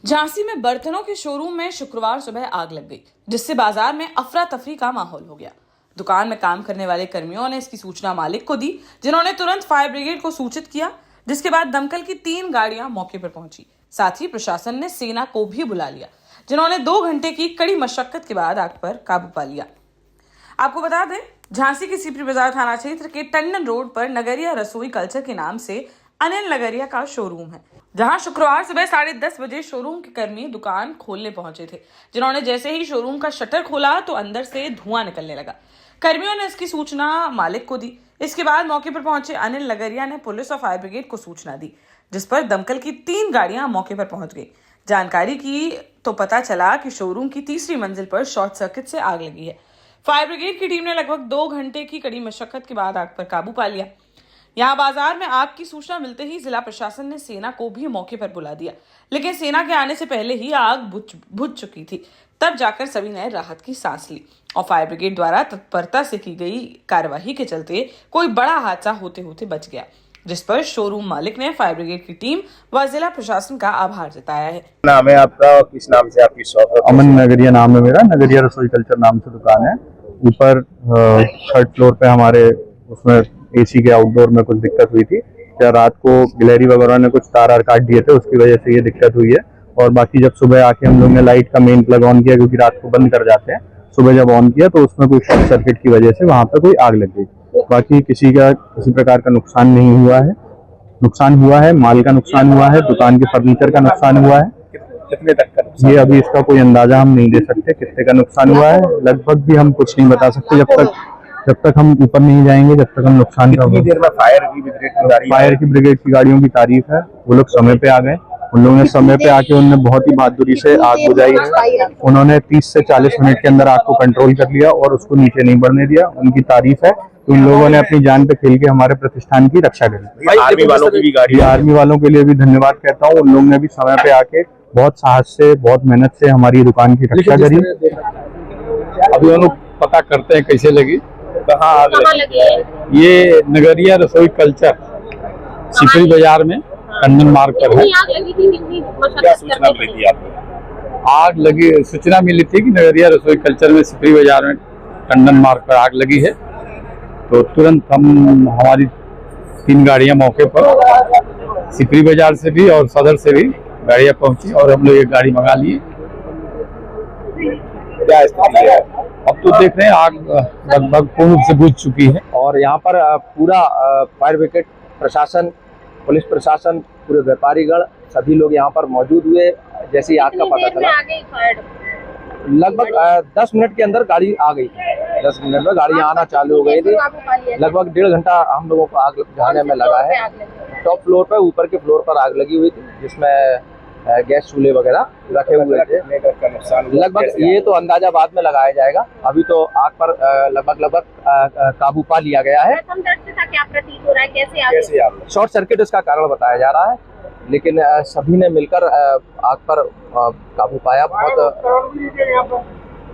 झांसी में बर्तनों के शोरूम में शुक्रवार सुबह आग लग गई, जिससे बाजार में अफरा तफरी का माहौल हो गया। दुकान में काम करने वाले कर्मियों ने इसकी सूचना मालिक को दी, जिन्होंने तुरंत फायर ब्रिगेड को सूचित किया, जिसके बाद दमकल की 3 गाड़ियां मौके पर पहुंची। साथ ही प्रशासन ने सेना को भी बुला लिया, जिन्होंने 2 घंटे की कड़ी मशक्कत के बाद आग पर काबू पा लिया। आपको बता दें, झांसी के सिपरी बाजार थाना क्षेत्र के टंडन रोड पर नगरिया रसोई कल्चर के नाम से अनिल नगरिया का शोरूम है, जहां शुक्रवार सुबह 10:30 बजे शोरूम के कर्मी दुकान खोलने पहुंचे थे, जिन्होंने जैसे ही शोरूम का शटर खोला तो अंदर से धुआं निकलने लगा। कर्मियों ने इसकी सूचना मालिक को दी। इसके बाद मौके पर पहुंचे अनिल नगरिया ने पुलिस और फायर ब्रिगेड को सूचना दी, जिस पर दमकल की 3 गाड़ियां मौके पर पहुंच गई। जानकारी की तो पता चला कि शोरूम की 3री मंजिल पर शॉर्ट सर्किट से आग लगी है। फायर ब्रिगेड की टीम ने लगभग 2 घंटे की कड़ी मशक्कत के बाद आग पर काबू पा लिया। यहाँ बाजार में आग की सूचना मिलते ही जिला प्रशासन ने सेना को भी मौके पर बुला दिया, लेकिन सेना के आने से पहले ही आग बुझ चुकी थी। तब जाकर सभी ने राहत की सांस ली और फायर ब्रिगेड द्वारा तत्परता से की गई कार्यवाही के चलते कोई बड़ा हादसा होते होते बच गया, जिस पर शोरूम मालिक ने फायर ब्रिगेड की टीम व जिला प्रशासन का आभार जताया है। नाम है आपका और किस नाम से आपकी शॉप है? अमन नगरिया नाम है मेरा। नगरिया रसोई कल्चर नाम से दुकान है। ऊपर 3rd फ्लोर पे हमारे उसमें एसी के आउटडोर में कुछ दिक्कत हुई थी। क्या रात को गिलहरी वगैरह ने कुछ तार काट दिए थे, उसकी वजह से ये दिक्कत हुई है। और बाकी जब सुबह आके हम लोग ने लाइट का मेन प्लग ऑन किया, क्योंकि रात को बंद कर जाते हैं, सुबह जब ऑन किया तो उसमें कोई शॉर्ट सर्किट की वजह से वहां पर कोई आग लग गई। बाकी किसी प्रकार का नुकसान नहीं हुआ है। नुकसान हुआ है, माल का नुकसान हुआ है, दुकान के फर्नीचर का नुकसान हुआ है। कितने तक का? ये अभी इसका कोई अंदाजा हम नहीं दे सकते कितने का नुकसान हुआ है। लगभग भी हम कुछ नहीं बता सकते जब तक हम ऊपर नहीं जाएंगे, जब तक हम नुकसान का। कितनी देर में फायर की ब्रिगेड की गाड़ियों की तारीफ है। वो लोग समय पे आ गए। उन लोगों ने समय पे आके उन्होंने बहुत ही बहादुरी से आग बुझाई है। उन्होंने 30 से 40 मिनट के अंदर आग को कंट्रोल कर लिया और उसको नीचे नहीं बढ़ने दिया। उनकी तारीफ है। उन लोगों ने अपनी जान पे खेल के हमारे प्रतिष्ठान की रक्षा करी। आर्मी वालों की भी गाड़ी, आर्मी वालों के लिए भी धन्यवाद कहता हूँ। उन लोगों ने भी समय पे आके बहुत साहस से, बहुत मेहनत से हमारी दुकान की रक्षा करी। अभी हम लोग पता करते हैं कैसे लगी, कहाँ आग लगी? ये नगरिया रसोई कल्चर सिपरी बाजार में टंडन मार्ग पर है। क्या सूचना मिली थी आपको? आग लगी, सूचना मिली थी कि नगरिया रसोई कल्चर में सिपरी बाजार में टंडन मार्ग पर आग लगी है। तो तुरंत हमारी 3 गाड़ियां मौके पर सिपरी बाजार से भी और सदर से भी गाड़ियां पहुंची और हम लोग एक गाड़ी मंगा लिए। क्या स्थिति है? अब तो देख रहे हैं आग लगभग पूर्ण रूप से बुझ चुकी है। और यहाँ पर पूरा फायर ब्रिगेड प्रशासन, पुलिस प्रशासन, पूरे व्यापारीगण सभी लोग यहाँ पर मौजूद हुए। जैसे ही आग का पता चला, लगभग 10 मिनट के अंदर गाड़ी आ गई। 10 मिनट में गाड़ी आना चालू हो गई थी। लगभग 1.5 घंटा हम लोगों को आग बुझाने में लगा है। टॉप फ्लोर पर, ऊपर के फ्लोर पर आग लगी हुई थी, जिसमें गैस चूल्हे वगैरह रखे हुए थे। लगभग ये तो अंदाजा बाद में लगाया जाएगा। अभी तो आग पर लगभग काबू पा लिया गया है। क्या प्रतीत हो रहा है, कैसे शॉर्ट सर्किट इसका कारण बताया जा रहा है, लेकिन सभी ने मिलकर आग पर काबू पाया। बहुत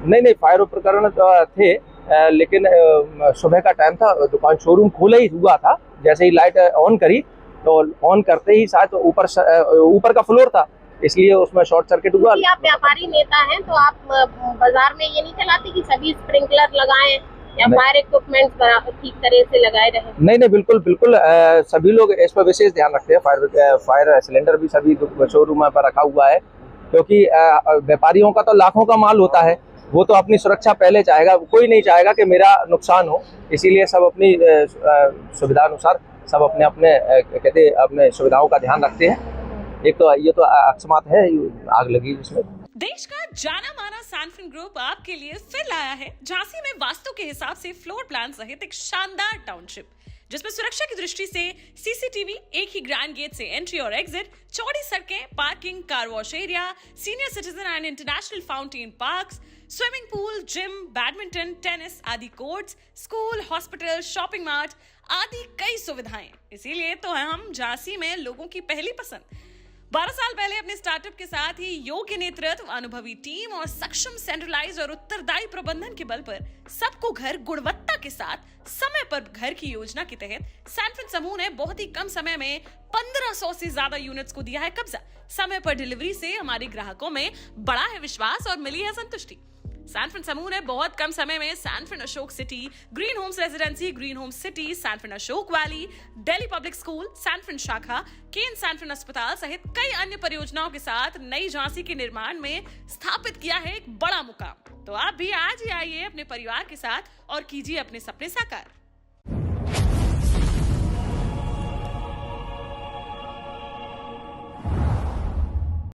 नहीं फायर उपकरण थे, लेकिन सुबह का टाइम था, दुकान शोरूम खोला ही हुआ था। जैसे ही लाइट ऑन करी तो ऑन करते ही शायद ऊपर का फ्लोर था, इसलिए उसमें शॉर्ट सर्किट हुआ। आप व्यापारी नेता हैं तो आप बाजार में ये नहीं चलाते कि सभी स्प्रिंकलर लगाएं या फायर इक्विपमेंट ठीक तरह से लगाए रहे? नहीं बिल्कुल सभी लोग इस पर विशेष ध्यान रखते हैं। फायर सिलेंडर भी सभी शोरूम पर रखा हुआ है, क्योंकि व्यापारियों का तो लाखों का माल होता है। वो तो अपनी सुरक्षा पहले चाहेगा, कोई नहीं चाहेगा कि मेरा नुकसान हो। इसीलिए सब अपनी सुविधा अनुसार सब अपने सुविधाओं का ध्यान रखते हैं। एक तो ये तो अकस्मात है, आग लगी जिसमें। देश का जाना माना सैनफिन ग्रुप आपके लिए फिर लाया है झांसी में वास्तु के हिसाब से फ्लोर प्लान सहित एक शानदार टाउनशिप, जिसमें सुरक्षा की दृष्टि से सीसीटीवी, एक ही ग्रैंड गेट से एंट्री और एग्जिट, चौड़ी सड़कें, parking, car wash area, senior citizen and international fountain parks, swimming pool, gym, badminton, tennis आदि courts, school, hospital, shopping mart आदि कई सुविधाएं। इसीलिए तो हम झांसी में लोगों की पहली पसंद। 12 साल पहले अपने स्टार्टअप के साथ ही योग्य नेतृत्व, अनुभवी टीम और सक्षम सेंट्रलाइज और उत्तरदायी प्रबंधन के बल पर सबको घर गुणवत्ता के साथ समय पर घर की योजना के तहत सैनफिन समूह ने बहुत ही कम समय में 1500 से ज्यादा यूनिट्स को दिया है कब्जा। समय पर डिलीवरी से हमारे ग्राहकों में बढ़ा है विश्वास और मिली है संतुष्टि। सैनफिन समूह ने बहुत कम समय में Sanfin Ashok city, green homes residency, green homes city, Sanfin Ashok valley, Delhi public school, Sanfin शाखा, केन सैनफिन अस्पताल सहित कई अन्य परियोजनाओं के साथ नई झांसी के निर्माण में स्थापित किया है एक बड़ा मुकाम। तो आप भी आज ही आइए अपने परिवार के साथ और कीजिए अपने सपने साकार।